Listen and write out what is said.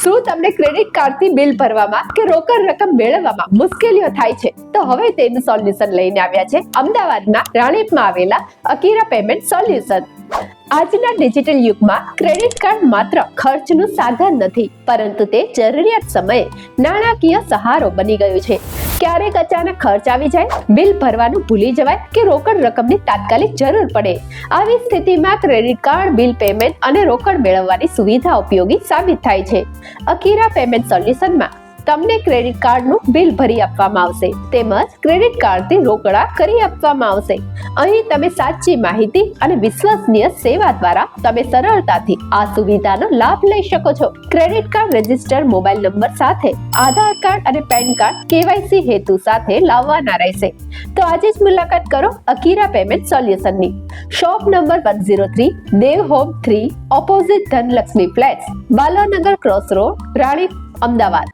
શું તમને ક્રેડિટ કાર્ડથી બિલ ભરવામાં કે રોકડ રકમ મેળવવામાં મુશ્કેલીઓ થાય છે? તો હવે તેનું સોલ્યુશન લઈને આવ્યા છે અમદાવાદના રાણીપમાં આવેલા અકીરા પેમેન્ટ સોલ્યુશન. આજના ડિજિટલ યુગમાં ક્રેડિટ કાર્ડ માત્ર ખર્ચનું સાધન નથી, પરંતુ તે જરૂરિયાત સમયે નાણાકીય સહારો બની ગયું છે. ક્યારેક અચાનક ખર્ચ આવી જાય, બિલ ભરવાનું ભૂલી જવાય કે રોકડ રકમની તાત્કાલિક જરૂર પડે. આવી સ્થિતિમાં ક્રેડિટ કાર્ડ બિલ પેમેન્ટ અને રોકડ મેળવવાની સુવિધા ઉપયોગી સાબિત થાય છે. અકીરા પેમેન્ટ સોલ્યુશનમાં તમને ક્રેડિટ કાર્ડનું બિલ ભરી આપવામાં આવશે, તેમજ ક્રેડિટ કાર્ડથી રોકડા કરી આપવામાં આવશે. અહીં તમે સાચી માહિતી અને વિશ્વસનીય સેવા દ્વારા તમે સરળતાથી આ સુવિધાનો લાભ લઈ શકો છો. Credit card register mobile number સાથે આધાર કાર્ડ અને પેન કાર્ડ કેવાયસી હેતુ સાથે લાવવાના રહેશે. તો આજે જ મુલાકાત કરો અકીરા પેમેન્ટ સોલ્યુશનની. Shop number 103, Dev home 3, opposite Dhanlaxmi flats, Balanagar cross road, Ranip, Ahmedabad.